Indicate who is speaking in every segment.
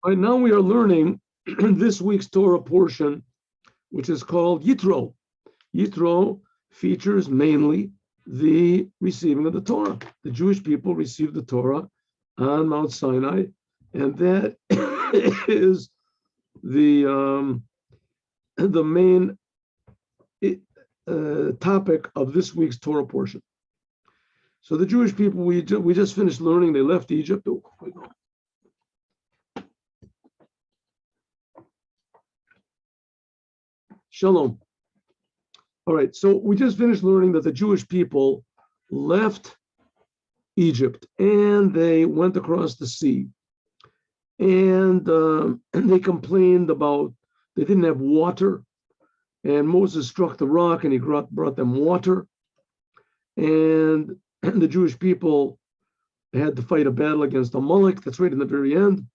Speaker 1: All right, now we are learning this week's Torah portion, which is called Yitro. Yitro features mainly the receiving of the Torah. The Jewish people received the Torah on Mount Sinai, and that is the main topic of this week's Torah portion. So the Jewish people, we just finished learning, they left Egypt. Shalom. All right, so we just finished learning that the Jewish people left Egypt and they went across the sea, and they complained about they didn't have water, and Moses struck the rock and he brought them water, and the Jewish people had to fight a battle against Amalek. That's right in the very end.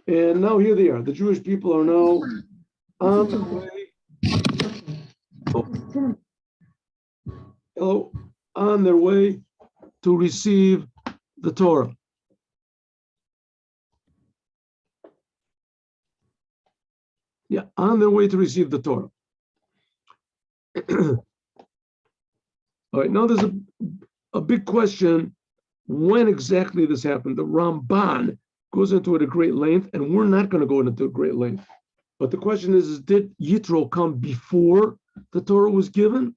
Speaker 1: And now here they are. The Jewish people are now on the way, on their way to receive the Torah. Yeah, on their way to receive the Torah. All right, now there's a big question, when exactly this happened. The Ramban goes into it at great length, and we're not going to go into great length. But the question is did Yitro come before the Torah was given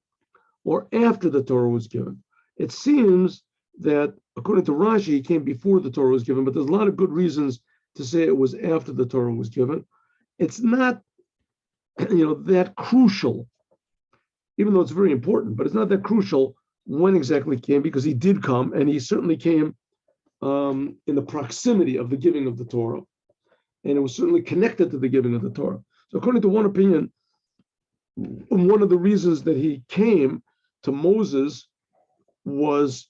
Speaker 1: or after the Torah was given? It seems that, according to Rashi, he came before the Torah was given, but there's a lot of good reasons to say it was after the Torah was given. It's not, that crucial, even though it's very important, but it's not that crucial when exactly he came, because he did come, and he certainly came in the proximity of the giving of the Torah. And it was certainly connected to the giving of the Torah. So according to one opinion, one of the reasons that he came to Moses was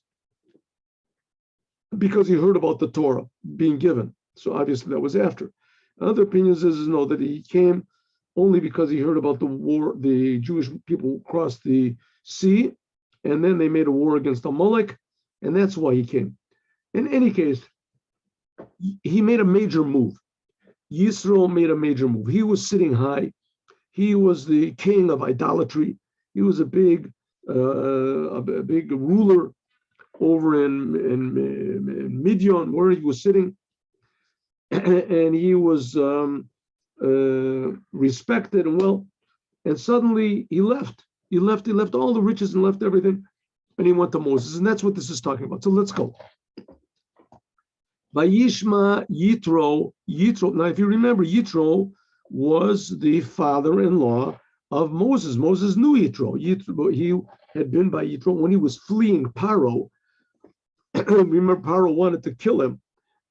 Speaker 1: because he heard about the Torah being given. So obviously that was after. Other opinions is no, that he came only because he heard about the war, the Jewish people crossed the sea, and then they made a war against Amalek, and that's why he came. In any case, he made a major move. Yisro made a major move. He was sitting high. He was the king of idolatry. He was a big ruler over in Midian, where he was sitting, and he was respected and well. And suddenly he left. He left all the riches and left everything, and he went to Moses. And that's what this is talking about. So let's go. Vayishma Yitro. Now, if you remember, Yitro was the father-in-law of Moses. Moses knew Yitro. He had been by Yitro when he was fleeing Paro. Remember, Paro wanted to kill him,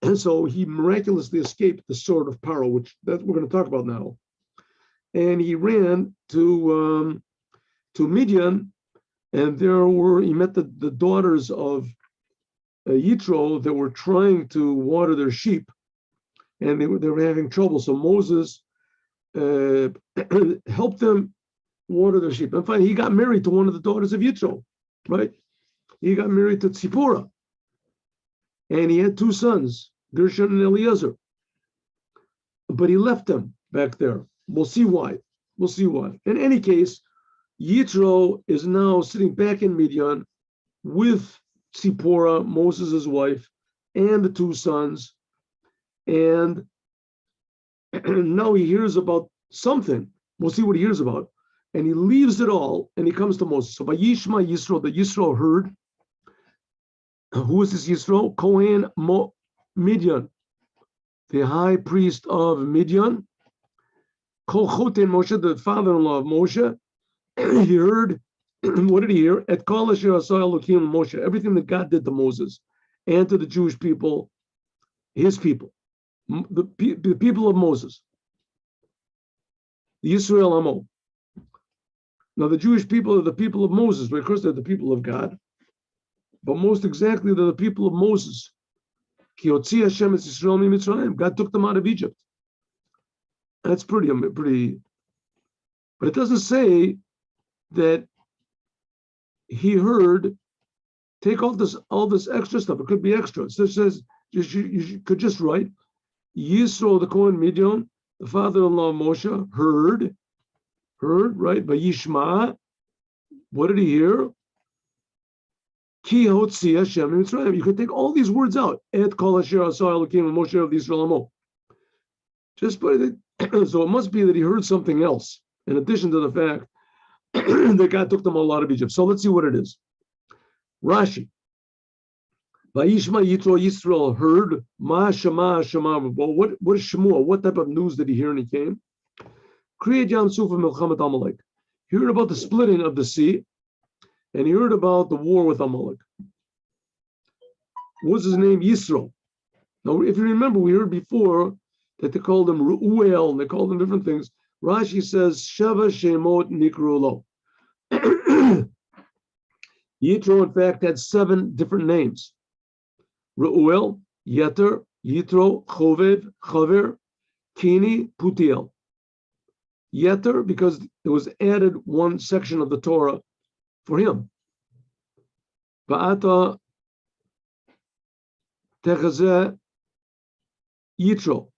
Speaker 1: and so he miraculously escaped the sword of Paro, which that we're going to talk about now. And he ran to Midian, and he met the daughters of Yitro that were trying to water their sheep, and they were having trouble. So Moses helped them water their sheep. And finally, he got married to one of the daughters of Yitro, right? He got married to Tzipporah, and he had two sons, Gershon and Eliezer. But he left them back there. We'll see why. In any case, Yitro is now sitting back in Midian with Tzipporah, Moses' wife, and the two sons, and now he hears about something. We'll see what he hears about, and he leaves it all, and he comes to Moses. So by Yishma Yisro, the Yisro heard. Who is this Yisro? Kohen Midian, the high priest of Midian. Kol Choten Moshe, the father-in-law of Moshe. He heard. What did he hear? Et kol asher asa Elokim Moshe, everything that God did to Moses and to the Jewish people, his people, the people of Moses, the Yisrael Amo. Now the Jewish people are the people of Moses, but of course they're the people of God, but most exactly they're the people of Moses. Ki hotzi Hashem es Yisrael miMitzrayim. God took them out of Egypt. That's pretty, but it doesn't say that he heard, take all this extra stuff. It could be extra. So it says you could just write Yisro, the Kohen Midian, the father-in-law of Moshe, heard, right? Vayishma, what did he hear? Ki hotzi Hashem Mitzrayim. You can take all these words out. Et kol asher asa Elokim Moshe of Yisrael Amo. Just put it. So it must be that he heard something else, in addition to the fact that God took them all out of Egypt. So let's see what it is. Rashi. Vayishma Yitro Yisrael heard Ma Shema Shema. Well, what is Shemua? What type of news did he hear when he came? Kriyat Yam Suf Milchamet Amalek. He heard about the splitting of the sea, and he heard about the war with Amalek. What was his name? Yisro. Now, if you remember, we heard before that they called him Ru'el, and they called him different things. Rashi says, Sheva Shemot Nikru Lo. Yitro, in fact, had 7 different names. Ru'el, Yeter, Yitro, Chovev, Chaver, Kini, Putiel. Yeter, because there was added one section of the Torah for him. Va'ata Techazeh Yitro.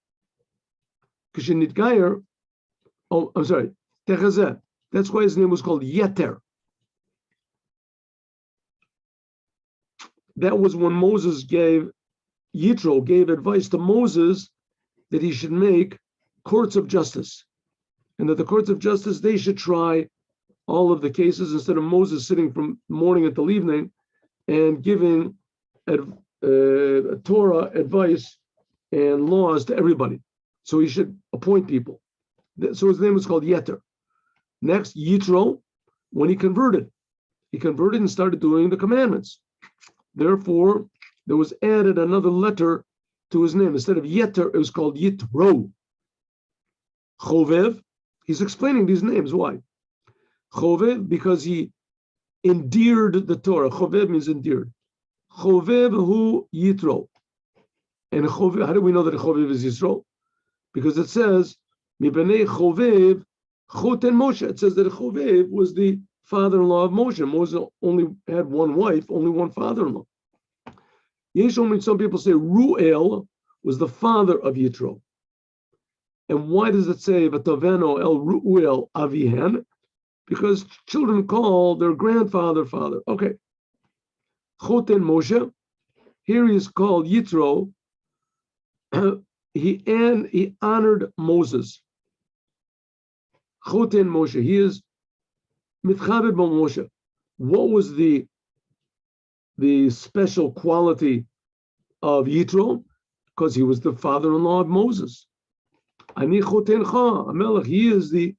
Speaker 1: Kishenitgayer, Techazeh. That's why his name was called Yeter. That was when Yitro gave advice to Moses that he should make courts of justice. And that the courts of justice, they should try all of the cases instead of Moses sitting from morning until evening and giving Torah advice and laws to everybody. So he should appoint people. So his name was called Yeter. Next, Yitro, when he converted and started doing the commandments. Therefore, there was added another letter to his name. Instead of Yeter, it was called Yitro. Chovev, he's explaining these names. Why? Chovev, because he endeared the Torah. Chovev means endeared. Chovev hu Yitro. And Chovev, how do we know that Chovev is Yisro? Because it says, Mibenei Chovev, Choten Moshe. It says that Chovev was the father-in-law of Moshe. Moses only had one wife, only one father-in-law. Some people say Ru'el was the father of Yitro. And why does it say V'taveno el Ru'el avihen? Because children call their grandfather father. Okay. Choten Moshe. Here he is called Yitro. He honored Moses. Choten Moshe. He is mitchabed bo Moshe. What was the special quality of Yitro? Because he was the father-in-law of Moses. Ani chotencha, Amelech, he is the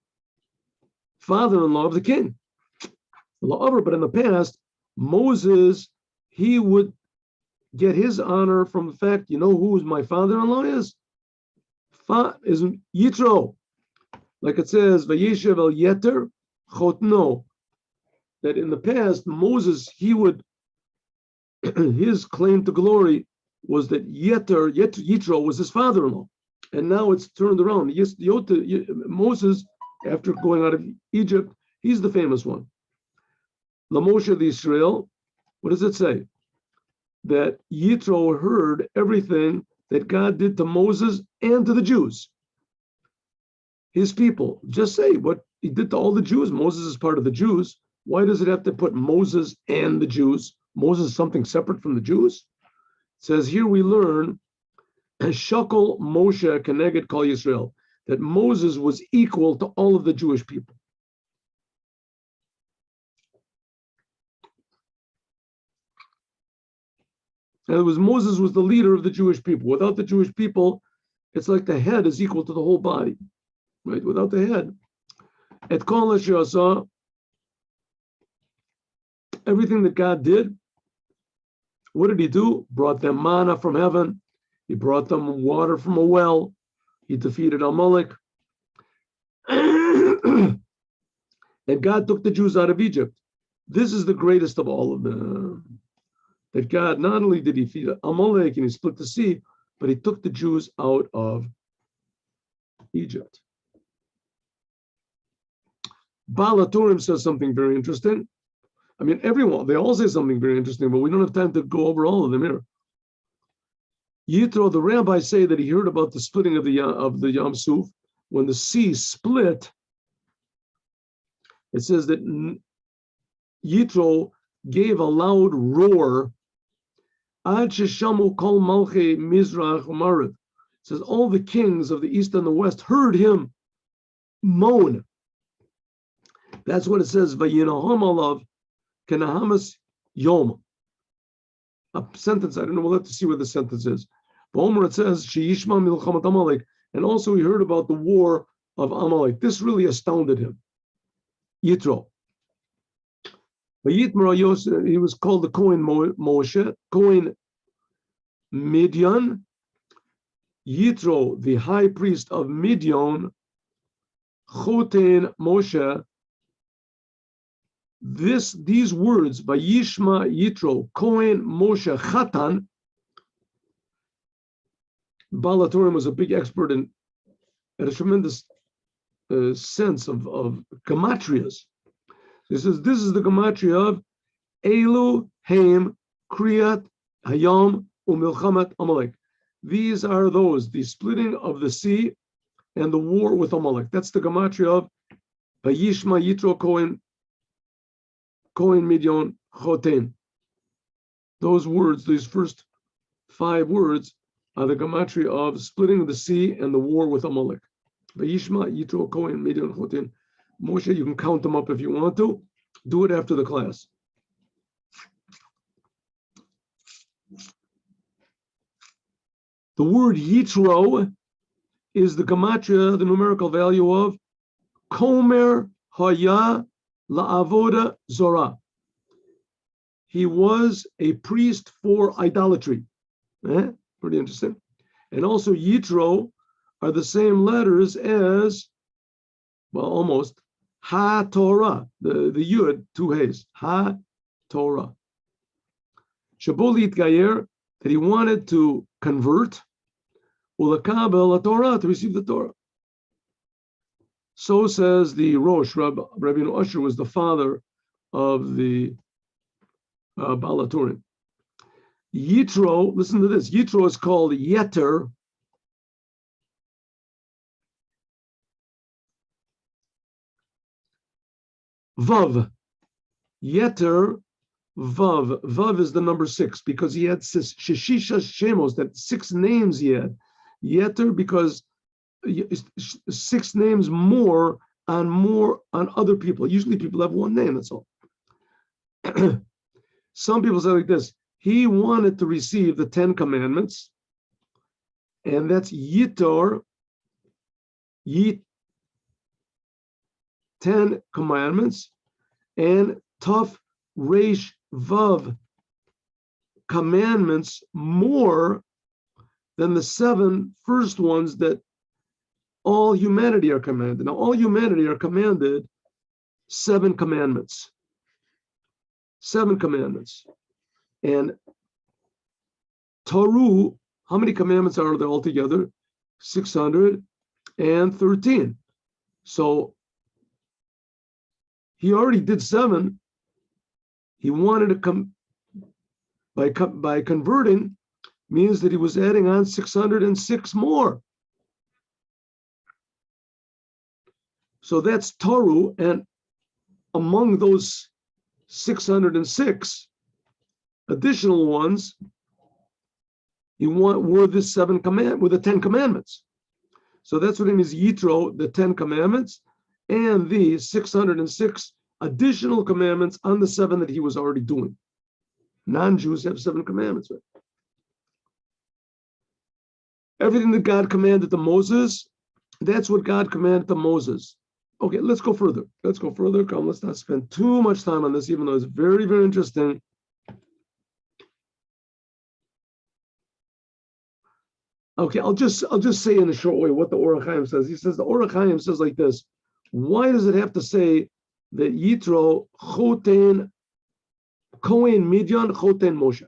Speaker 1: father-in-law of the king. But in the past, Moses, he would get his honor from the fact, you know who my father-in-law is? Is Yitro. Like it says, Vayeshev el Yeter chotno. That in the past, Moses, he would, his claim to glory was that Yitro was his father-in-law. And now it's turned around. Moses, after going out of Egypt, he's the famous one. LaMoshe the Israel, what does it say? That Yitro heard everything that God did to Moses and to the Jews. His people. Just say what he did to all the Jews. Moses is part of the Jews. Why does it have to put Moses and the Jews? Moses is something separate from the Jews? It says here we learn Shakol Moshe Keneged Kol Yisrael, that Moses was equal to all of the Jewish people. In other words, Moses was the leader of the Jewish people. Without the Jewish people, it's like the head is equal to the whole body, right? Without the head. Et kol asher asa, everything that God did, what did he do? Brought them manna from heaven. He brought them water from a well. He defeated Amalek. And God took the Jews out of Egypt. This is the greatest of all of them. That God, not only did he feed Amalek and he split the sea, but he took the Jews out of Egypt. BalHaTurim says something very interesting. I mean, everyone, they all say something very interesting, but we don't have time to go over all of them here. Yitro, the rabbis say that he heard about the splitting of the Yam Suf. When the sea split, it says that Yitro gave a loud roar. Ad sheshamu kol malchei mizrach u'marav. It says all the kings of the east and the west heard him moan. That's what it says. Vayinaham alav kenahamas yom. A sentence, I don't know, we'll have to see what the sentence is. But Omer, it says, Sheyishma milchamat Amalek, and also he heard about the war of Amalek. This really astounded him. Yitro. Vayitmar Yosef, he was called the Kohen Moshe, Kohen Midian. Yitro, the high priest of Midian, Choten Moshe. These words, Vayishma Yitro, Kohen Moshe Chatan. BalHaTurim was a big expert in, had a tremendous sense of gematrias. He says, this is the gematria of Elu, Haim, Kriyat, Hayam, Umilchamat, Amalek. These are those, the splitting of the sea and the war with Amalek. That's the gematria of Vayishma Yitro Kohen Midian Choten. Those words, these first 5 words, are the gematria of splitting of the sea and the war with Amalek. Vayishma Yitro Kohen Midian Choten. Moshe, you can count them up if you want to. Do it after the class. The word Yitro is the gematria, the numerical value of Komer Haya La'avoda Zorah. He was a priest for idolatry. Pretty interesting. And also Yitro are the same letters as, well, almost, Ha-Torah, the Yud, 2 Hays, Ha-Torah. Shabolit Gayer, that he wanted to convert, Ulakabel Torah, to receive the Torah. So says the Rosh, Rabbeinu Usher was the father of the BalHaTurim. Yitro, listen to this, Yitro is called Yeter. Vav. Yeter, Vav. Vav is the number 6 because he had Shishisha Shemos, that 6 names he had. Yeter because 6 names more on other people. Usually people have 1 name, that's all. Some people say like this, he wanted to receive the 10 commandments, and that's Yitor, 10 commandments, and Taf Reish Vav, commandments more than the 7 first ones that all humanity are commanded. Now, all humanity are commanded 7 commandments. 7 commandments. And Taru, how many commandments are there altogether? 613. So he already did 7. He wanted to come by converting, means that he was adding on 606 more. So that's Taru, and among those 606 additional ones, were the 10 commandments. So that's what it means, Yitro, the 10 commandments, and the 606 additional commandments on the 7 that he was already doing. Non-Jews have 7 commandments, right? Everything that God commanded to Moses, that's what God commanded to Moses. Okay, let's go further. Come, let's not spend too much time on this, even though it's very, very interesting. Okay, I'll just say in a short way what the HaChaim says. He says the HaChaim says like this. Why does it have to say that Yitro Choten Kohen Midian Choten Moshe?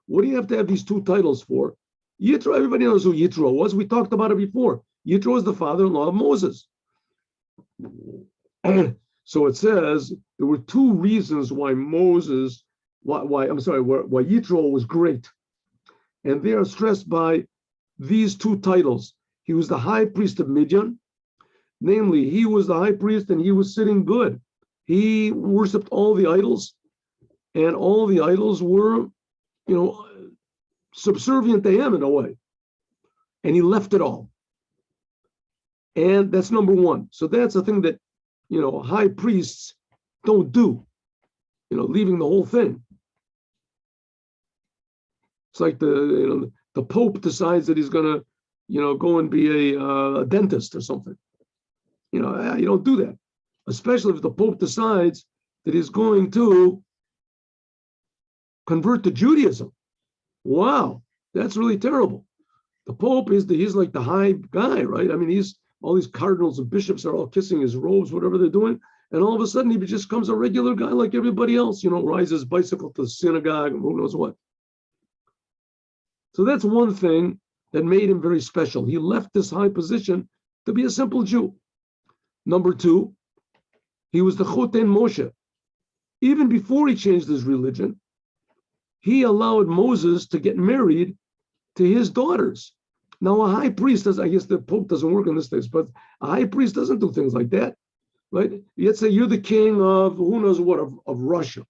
Speaker 1: What do you have to have these 2 titles for? Yitro, everybody knows who Yitro was. We talked about it before. Yitro is the father-in-law of Moses. So it says there were 2 reasons why Yitro was great. And they are stressed by these two titles. He was the high priest of Midian, namely, he was the high priest and he was sitting good. He worshipped all the idols, and all the idols were, subservient to him in a way. And he left it all. And that's number one. So that's the thing that, high priests don't do, leaving the whole thing. It's like the Pope decides that he's going to, go and be a dentist or something. You don't do that, especially if the Pope decides that he's going to convert to Judaism. Wow, that's really terrible. The Pope he's like the high guy, right? I mean, all these cardinals and bishops are all kissing his robes, whatever they're doing, and all of a sudden he just becomes a regular guy like everybody else. Rides his bicycle to the synagogue and who knows what. So that's one thing that made him very special. He left this high position to be a simple Jew. Number two, he was the Choten Moshe. Even before he changed his religion, he allowed Moses to get married to his daughters. Now, a high priest I guess the Pope doesn't work in this case, but a high priest doesn't do things like that, right? You'd say you're the king of who knows what, of Russia.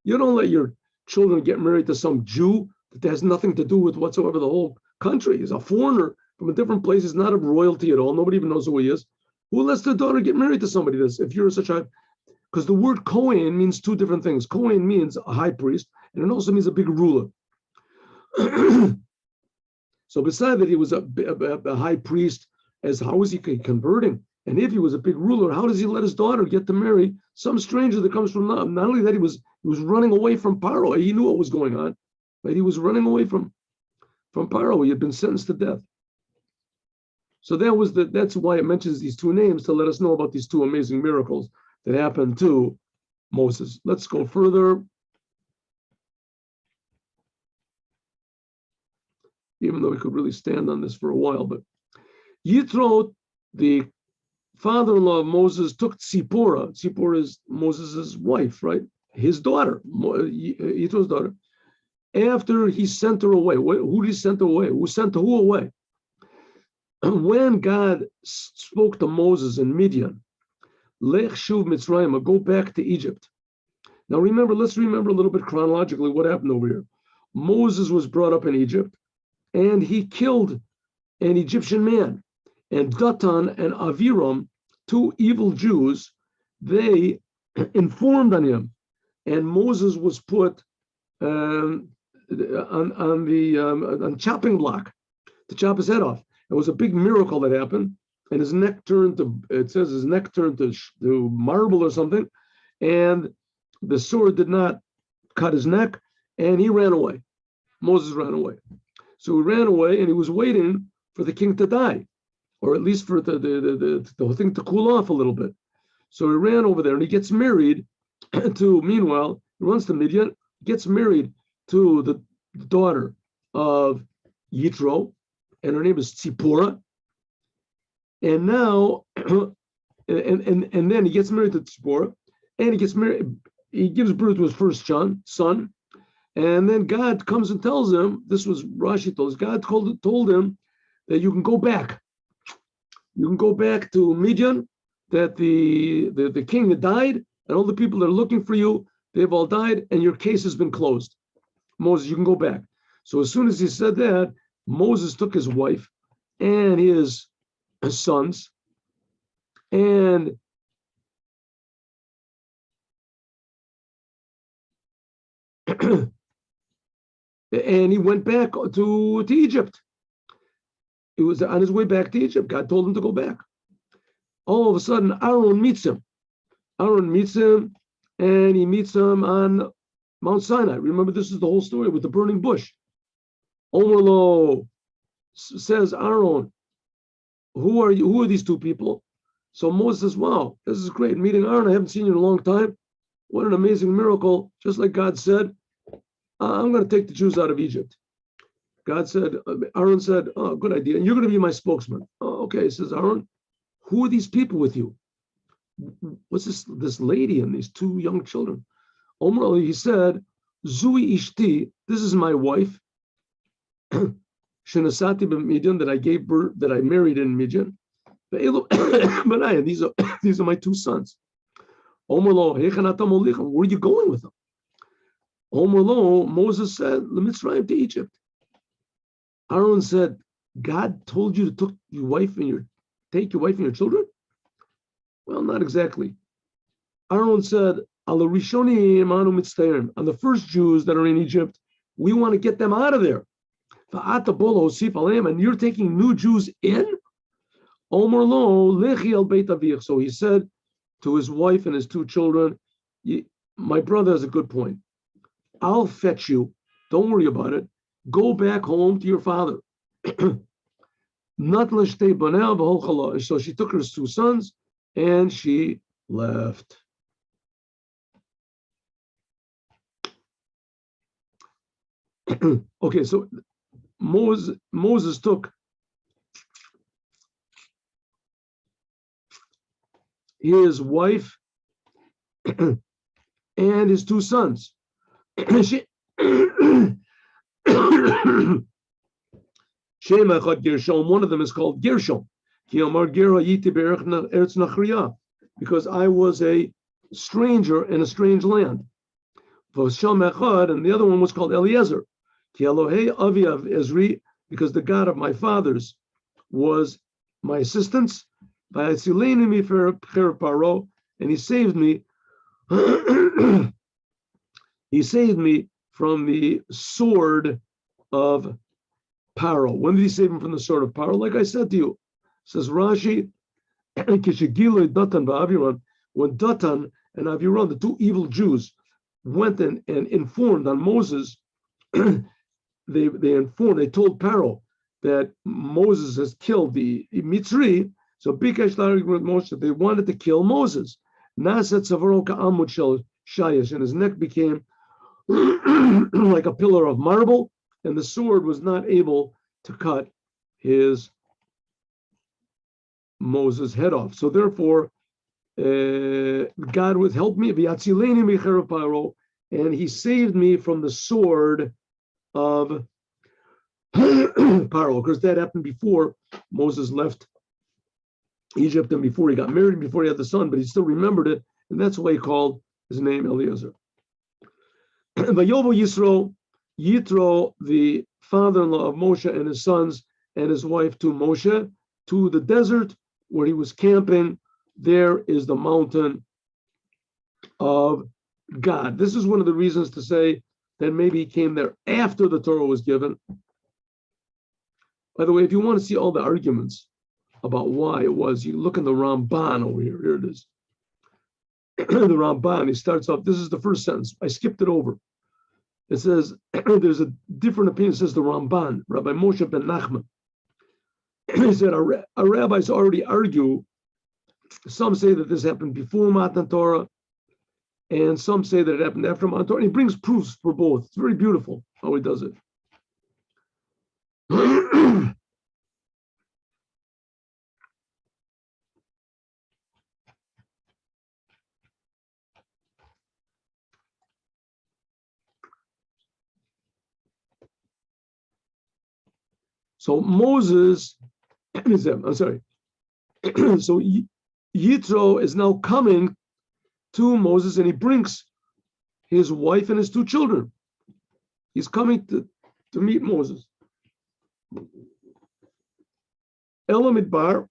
Speaker 1: You don't let your children get married to some Jew that has nothing to do with whatsoever the whole country. He's a foreigner from a different place. He's not of royalty at all. Nobody even knows who he is. Who lets their daughter get married to somebody if you're such a... Because the word Kohen means two different things. Kohen means a high priest, and it also means a big ruler. So besides that, he was a high priest, how was he converting? And if he was a big ruler, how does he let his daughter get to marry some stranger that comes from... Not only that, he was running away from Paro. He knew what was going on. Right? He was running away from Paro. He had been sentenced to death. So that's why it mentions these two names, to let us know about these two amazing miracles that happened to Moses. Let's go further. Even though we could really stand on this for a while, but Yitro, the father-in-law of Moses, took Tzipporah. Tzipporah is Moses' wife, right? His daughter, Yitro's daughter. After he sent her away. Who did he send her away? Who sent who away? When God spoke to Moses in Midian, Lech Shuv Mitzrayim, go back to Egypt. Now let's remember a little bit chronologically what happened over here. Moses was brought up in Egypt, and he killed an Egyptian man. And Datan and Aviram, two evil Jews, they informed on him. And Moses was put on chopping block to chop his head off. It was a big miracle that happened, and his neck turned to marble or something, and the sword did not cut his neck, and he ran away. Moses ran away. So he ran away, and he was waiting for the king to die, or at least for the whole thing to cool off a little bit. So he ran over there, and he gets married meanwhile, he runs to Midian, gets married to the daughter of Yitro, and her name is Tzipporah. And now, and then he gets married to Tzipporah, and he gives birth to his first son, and then God comes and tells him, this was Rashi told us, God told him that you can go back. You can go back to Midian, that the king had died, and all the people that are looking for you, they've all died, and your case has been closed. Moses, you can go back. So as soon as he said that, Moses took his wife and his sons, and and he went back to Egypt. He was on his way back to Egypt. God told him to go back. All of a sudden, Aaron meets him. And he meets him on Mount Sinai. Remember, this is the whole story with the burning bush. Omerlo says, Aaron, who are you? Who are these two people? So Moses says, wow, this is great. Meeting Aaron, I haven't seen you in a long time. What an amazing miracle. Just like God said, I'm going to take the Jews out of Egypt. Aaron said, oh, good idea. And you're going to be my spokesman. Oh, okay, says Aaron. Who are these people with you? What's this lady and these two young children? Omerlo, he said, Zui Ishti, this is my wife. Shenasati b'Midian, that I gave birth, that I married in Midian. These are my two sons. Omalo, where are you going with them? Omalo, Moses said, L'Mitzrayim, to Egypt. Aaron said, God told you to take your wife and your children? Well, not exactly. Aaron said, on the first Jews that are in Egypt, we want to get them out of there. And you're taking new Jews in? So he said to his wife and his two children, my brother has a good point. I'll fetch you. Don't worry about it. Go back home to your father. So she took her two sons and she left. Okay, so Moses took his wife and his two sons. One of them is called Gershom, because I was a stranger in a strange land. And the other one was called Eliezer, because the God of my fathers was my assistance. And he saved me. He saved me from the sword of Paro. When did he save him from the sword of Paro? Like I said to you, says Rashi, when Datan and Aviram, the two evil Jews, went and informed on Moses, they told Paro that Moses has killed the Mitzri. So Bikesh Moshe, they wanted to kill Moses. Naset Savaroka Amud Shayash, and his neck became like a pillar of marble, and the sword was not able to cut Moses' head off. So therefore, God would help me, and he saved me from the sword of Paro, because that happened before Moses left Egypt and before he got married, before he had the son, but he still remembered it, and that's why he called his name Eliezer. Yisro, Yitro, the father-in-law of Moshe, and his sons and his wife to Moshe, to the desert where he was camping. There is the mountain of God. This is one of the reasons to say that maybe he came there after the Torah was given. By the way, if you want to see all the arguments about why it was, you look in the Ramban over here. Here it is. The Ramban, he starts off, this is the first sentence. I skipped it over. It says, there's a different opinion. It says the Ramban, Rabbi Moshe ben Nachman. He said, our rabbis already argue. Some say that this happened before Matan Torah, and some say that it happened after Matan Torah. And he brings proofs for both. It's very beautiful how he does it. So Moses, I'm sorry. So Yitro is now coming to Moses, and he brings his wife and his two children. He's coming to meet Moses. Elamidbar,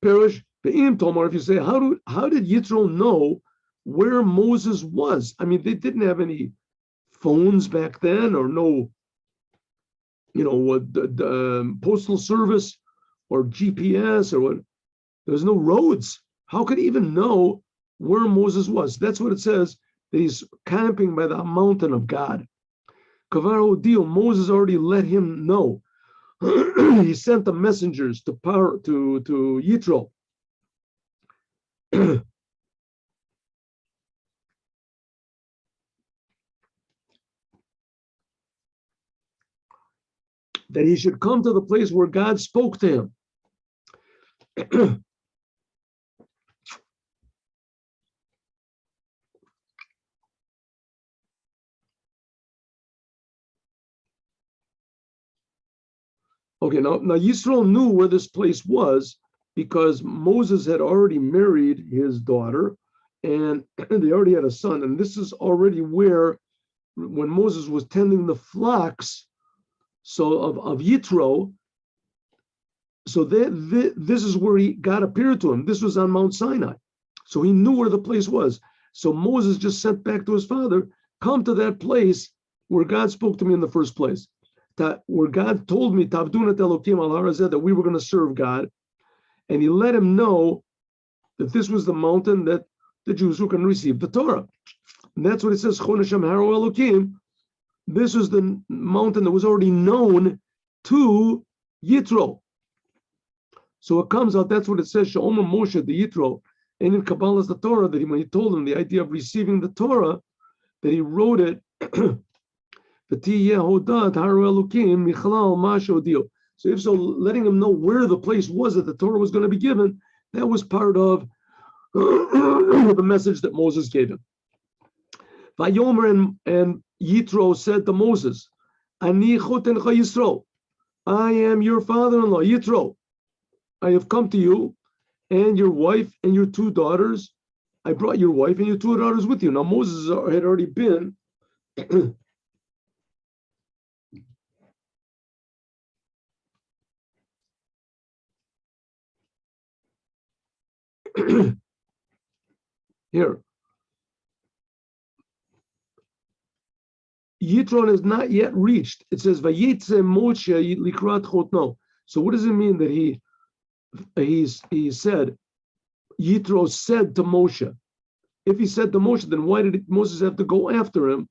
Speaker 1: Perish, Be'im Tomar, if you say, how did Yitro know where Moses was? I mean, they didn't have any phones back then, or no, the postal service or GPS or what. There was no roads. How could he even know where Moses was? That's what it says, that he's camping by the mountain of God. Kavaro Dio, Moses already let him know. He sent the messengers to Yitro. That he should come to the place where God spoke to him. Okay, now Yisro knew where this place was because Moses had already married his daughter and they already had a son. And this is already where, when Moses was tending the flocks, so of Yitro, so this is where God appeared to him. This was on Mount Sinai. So he knew where the place was. So Moses just sent back to his father, come to that place where God spoke to me in the first place. Where God told me Tavdunat Elokim al Harazeh, that we were going to serve God. And he let him know that this was the mountain that the Jews were going to receive the Torah. And that's what it says, Chonasham Haro Elokim. This was the mountain that was already known to Yitro. So it comes out, that's what it says, Sha'oma Moshe, the Yitro, and in Kabbalah's the Torah, that when he told him the idea of receiving the Torah, that he wrote it, so if so, letting him know where the place was that the Torah was going to be given, that was part of the message that Moses gave him. Vayomer, and Yitro said to Moses, Ani chotencha Yisro, I am your father-in-law, Yitro. I have come to you, and your wife and your two daughters. I brought your wife and your two daughters with you. Now Moses had already been here. Yitron is not yet reached. It says Vayitze Moshe likrat chotno. So what does it mean that he said, Yitro said to Moshe? If he said to Moshe, then why did Moses have to go after him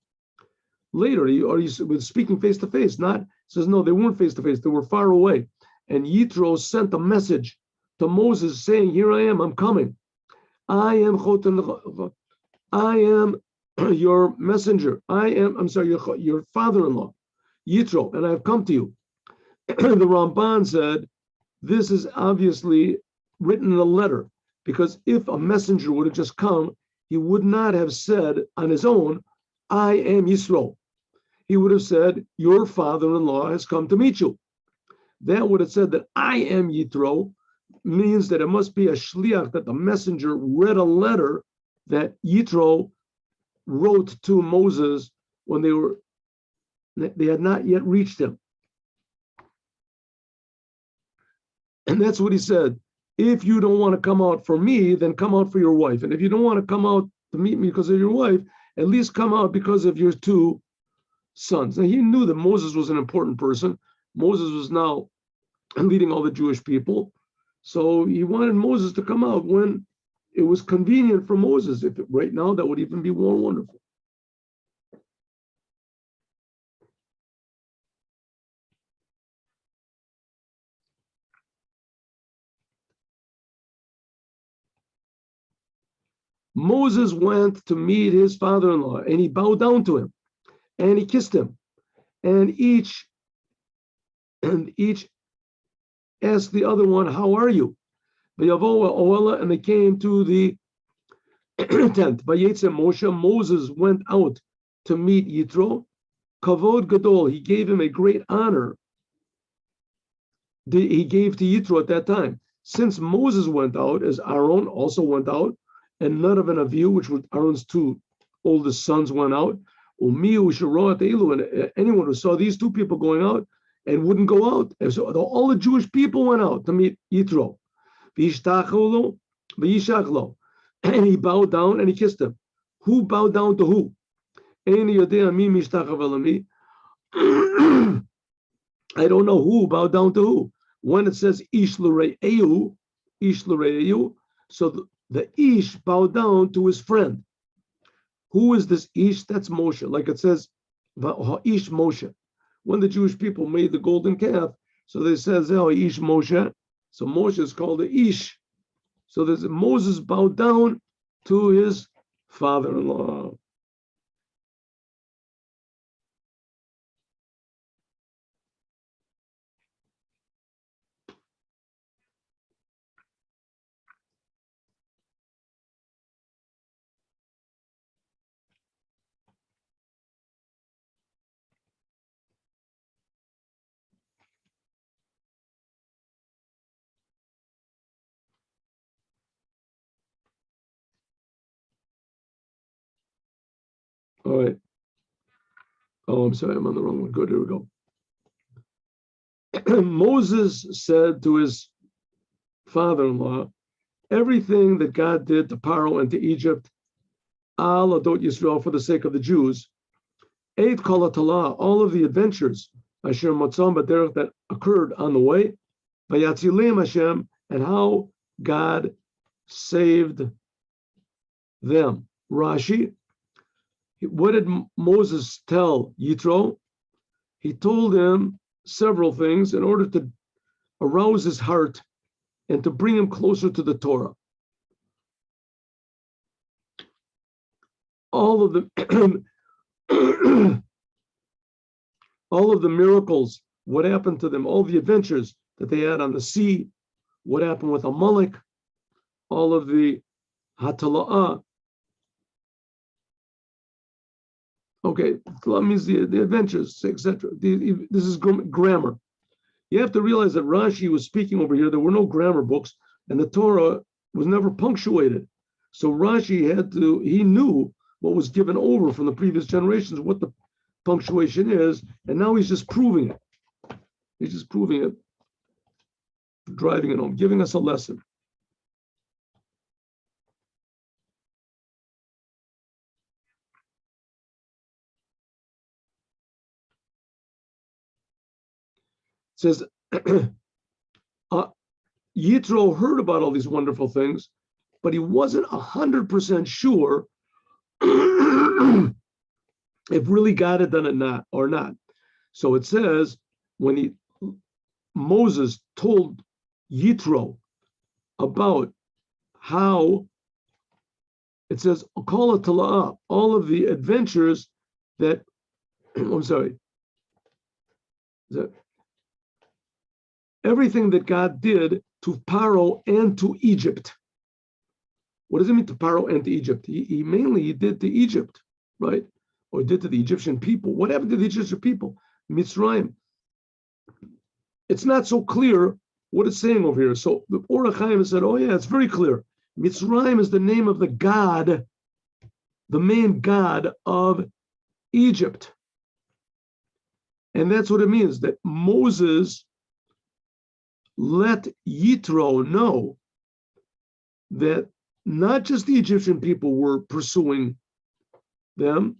Speaker 1: later? He was speaking face to face. Not says no, they weren't face to face. They were far away. And Yitro sent a message to Moses saying, "Here I am. I'm coming. I am your messenger. I'm sorry, your father-in-law, Yitro, and I have come to you." The Ramban said, this is obviously written in a letter, because if a messenger would have just come, he would not have said on his own, I am Yisro. He would have said, your father-in-law has come to meet you. That would have said that I am Yitro, means that it must be a shliach, that the messenger read a letter that Yitro wrote to Moses when they had not yet reached him. And that's what he said. If you don't want to come out for me, then come out for your wife. And if you don't want to come out to meet me because of your wife, at least come out because of your two sons. Now he knew that Moses was an important person. Moses was now leading all the Jewish people. So he wanted Moses to come out when it was convenient for Moses. Right now, that would even be more wonderful. Moses went to meet his father-in-law, and he bowed down to him, and he kissed him, and each asked the other one, "How are you?" And they came to the tent. Moses went out to meet Yitro. Kavod Gadol, he gave him a great honor. He gave to Yitro at that time. Since Moses went out, as Aaron also went out, and Nadav and Avihu, which were Aaron's two oldest sons, went out. And anyone who saw these two people going out and wouldn't go out, and so all the Jewish people went out to meet Yitro. And he bowed down and he kissed him. Who bowed down to who? I don't know who bowed down to who. When it says Ish l're'eu, so the Ish bowed down to his friend. Who is this Ish? That's Moshe. Like it says, Ish Moshe. When the Jewish people made the golden calf, so they says, Ish Moshe. So Moshe is called the Ish. So there's Moses bowed down to his father-in-law. All right. Oh, I'm sorry, I'm on the wrong one. Good, here we go. Moses said to his father-in-law, everything that God did to Paro and to Egypt, al adot Yisrael, for the sake of the Jews, Eit kol hatalah, all of the adventures, asher motzam b'derech, that occurred on the way, vayatzilim Hashem, and how God saved them. Rashi, what did Moses tell Yitro? He told him several things in order to arouse his heart and to bring him closer to the Torah. All of the all of the miracles, what happened to them, all the adventures that they had on the sea, what happened with Amalek, all of the Hatala'ah. Okay, that means the adventures, etc. This is grammar. You have to realize that Rashi was speaking over here. There were no grammar books, and the Torah was never punctuated. So Rashi he knew what was given over from the previous generations, what the punctuation is, and now he's just proving it. He's just proving it, driving it home, giving us a lesson. It says, Yitro heard about all these wonderful things, but he wasn't 100% sure if really God had done it or not. So it says, when Moses told Yitro about how, it says, all of the adventures that, I'm sorry, everything that God did to Paro and to Egypt. What does it mean to Paro and to Egypt? He mainly did to Egypt, right? Or did to the Egyptian people. What happened to the Egyptian people? Mitzrayim. It's not so clear what it's saying over here. So the HaChaim said, oh yeah, it's very clear. Mitzrayim is the name of the god, the main god of Egypt. And that's what it means, that Moses let Yitro know that not just the Egyptian people were pursuing them,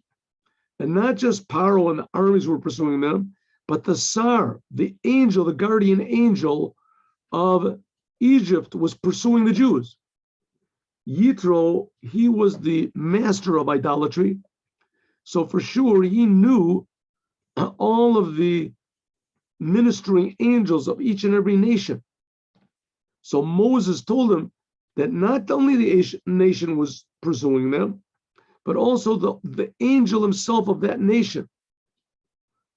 Speaker 1: and not just Paro and the armies were pursuing them, but the Sar, the angel, the guardian angel of Egypt, was pursuing the Jews. Yitro, he was the master of idolatry, so for sure he knew all of the ministering angels of each and every nation. So Moses told him that not only the nation was pursuing them, but also the angel himself of that nation.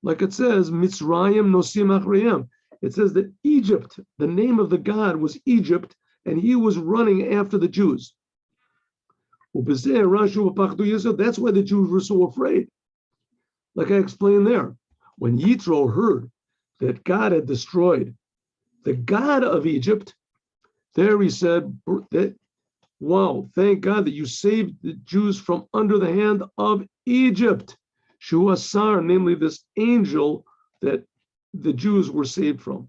Speaker 1: Like it says, Mitzrayim nosim achreim. It says that Egypt, the name of the god was Egypt, and he was running after the Jews. That's why the Jews were so afraid. Like I explained there, when Yitro heard that God had destroyed the god of Egypt, there he said that, wow, thank God that you saved the Jews from under the hand of Egypt. Shu Asar, namely this angel that the Jews were saved from.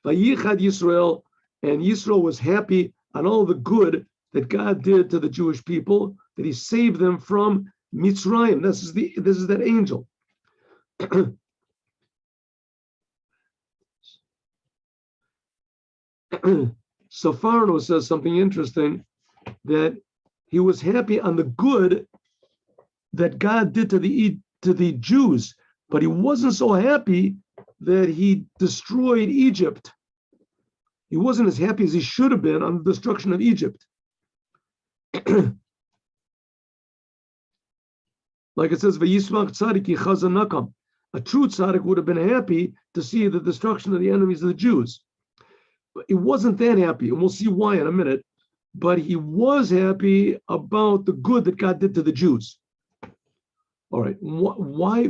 Speaker 1: Vayichad Yisrael, and Yisro was happy on all the good that God did to the Jewish people, that he saved them from Mitzrayim. This is that angel. Safarno says something interesting, that he was happy on the good that God did to the Jews, but he wasn't so happy that he destroyed Egypt. He wasn't as happy as he should have been on the destruction of Egypt. Like it says, "Vayismach tzaddik yichazan nakam." A true tzaddik would have been happy to see the destruction of the enemies of the Jews. But he wasn't that happy, and we'll see why in a minute. But he was happy about the good that God did to the Jews. All right, why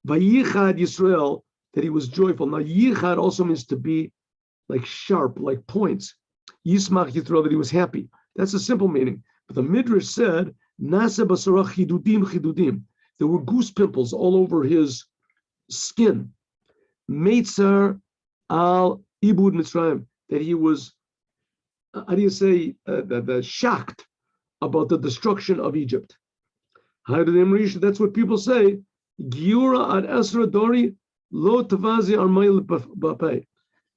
Speaker 1: Vayichad Yisrael, that he was joyful? Now, Yichad also means to be like sharp, like points. Yismach Yisrael, that he was happy. That's a simple meaning. But the Midrash said Nasa basara chidudim. There were goose pimples all over his skin. Meitzar al ibud Mitzrayim, that he was, how do you say, shocked about the destruction of Egypt. That's what people say. Giura ad esra dori lo tavazi armayil bapei.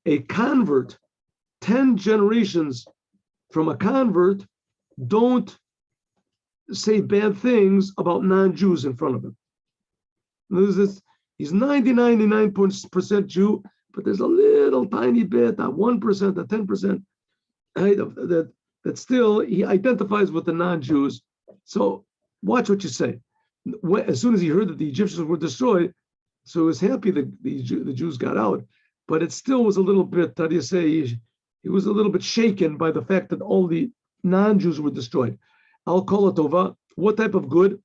Speaker 1: A convert, 10 generations from a convert, don't say bad things about non-Jews in front of him. He's 99% Jew, but there's a little tiny bit, that 1%, that 10%, that still he identifies with the non-Jews. So watch what you say. As soon as he heard that the Egyptians were destroyed, so he was happy that the Jews got out, but it still was a little bit, how do you say, he was a little bit shaken by the fact that all the non-Jews were destroyed. Al Kol Tova, what type of good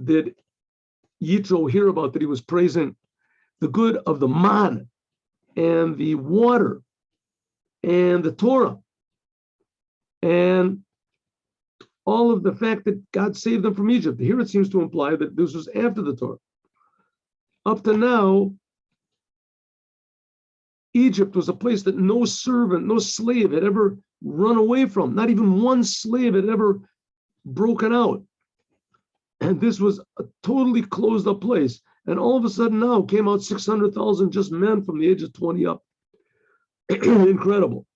Speaker 1: did Yitro hear about that he was praising? The good of the man and the water and the Torah and all of the fact that God saved them from Egypt. Here it seems to imply that this was after the Torah. Up to now, Egypt was a place that no servant, no slave had ever run away from. Not even one slave had ever broken out. And this was a totally closed up place. And all of a sudden now came out 600,000 just men from the age of 20 up. Incredible.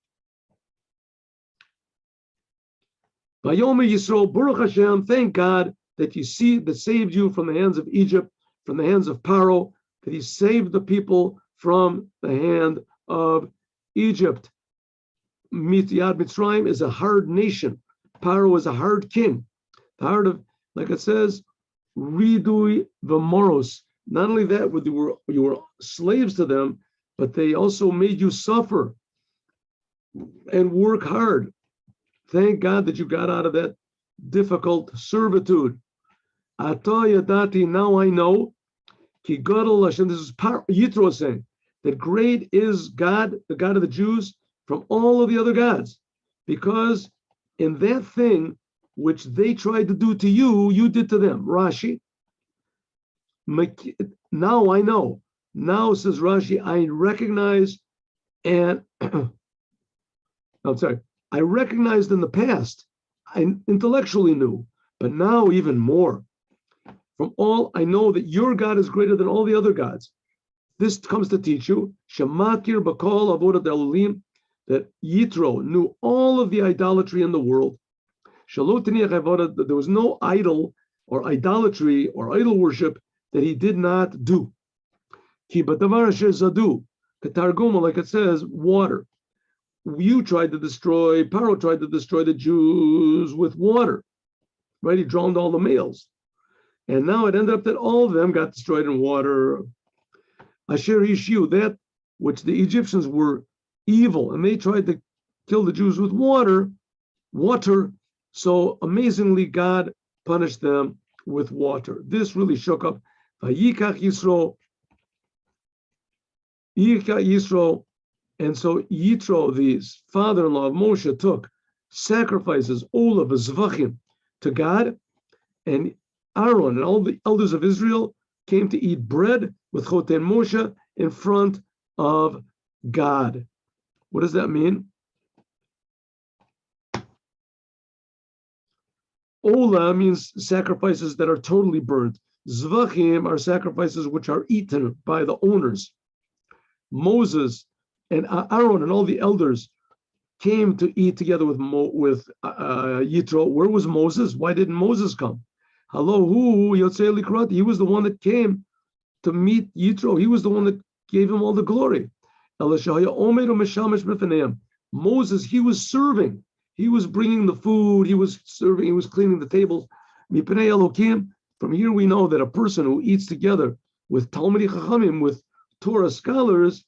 Speaker 1: Vayomer Yisro, Baruch Hashem, thank God that saved you from the hands of Egypt, from the hands of Paro, that he saved the people from the hand of Egypt. Yad Mitzrayim is a hard nation. Paro is a hard king. The heart of, like it says, Ridui V'moros. Not only that, you were slaves to them, but they also made you suffer and work hard. Thank God that you got out of that difficult servitude. Ata yadati, now I know. Ki gadol Hashem, this is Yitro saying, that great is God, the God of the Jews, from all of the other gods. Because in that thing which they tried to do to you, you did to them. Rashi. Now I know. Now, says Rashi, I recognize and I'm sorry, I recognized in the past, I intellectually knew, but now even more. From all, I know that your God is greater than all the other gods. This comes to teach you, Shemakir Bakal Avodat Elohim, that Yitro knew all of the idolatry in the world. That there was no idol or idolatry or idol worship that he did not do. Ki b'davar asher zadu, ketarguma, like it says, water. You tried to destroy, Paro tried to destroy the Jews with water, right? He drowned all the males. And now it ended up that all of them got destroyed in water. Asher Ishu, that which the Egyptians were evil, and they tried to kill the Jews with water. So amazingly, God punished them with water. This really shook up. Vayikach Yisro, and so Yitro, the father-in-law of Moshe, took sacrifices, olav, zvachim, to God, and Aaron and all the elders of Israel came to eat bread with Choten Moshe in front of God. What does that mean? Ola means sacrifices that are totally burnt. Zvachim are sacrifices which are eaten by the owners. Moses and Aaron and all the elders came to eat together with Yitro. Where was Moses? Why didn't Moses come? Hello, who Yotzei Likrat? He was the one that came to meet Yitro. He was the one that gave him all the glory. Moses, he was serving. He was bringing the food. He was serving. He was cleaning the tables. From here we know that a person who eats together with Talmidei Chachamim, with Torah scholars,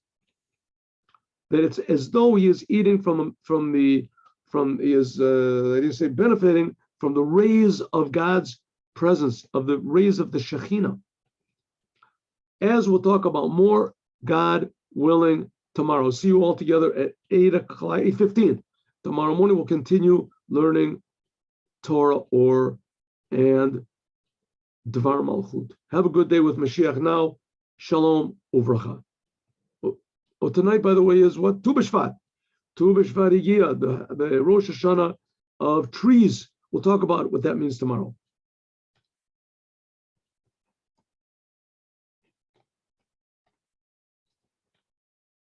Speaker 1: that it's as though he is eating benefiting from the rays of God's presence, of the rays of the Shekhinah. As we'll talk about more, God willing, tomorrow. See you all together at 8:15. Tomorrow morning we'll continue learning Torah or and Dvar Malchut. Have a good day with Mashiach now. Shalom uvracha. Oh, tonight, by the way, is what? Tu B'Shvat. Tu B'Shvat Higia, the Rosh Hashanah of trees. We'll talk about what that means tomorrow.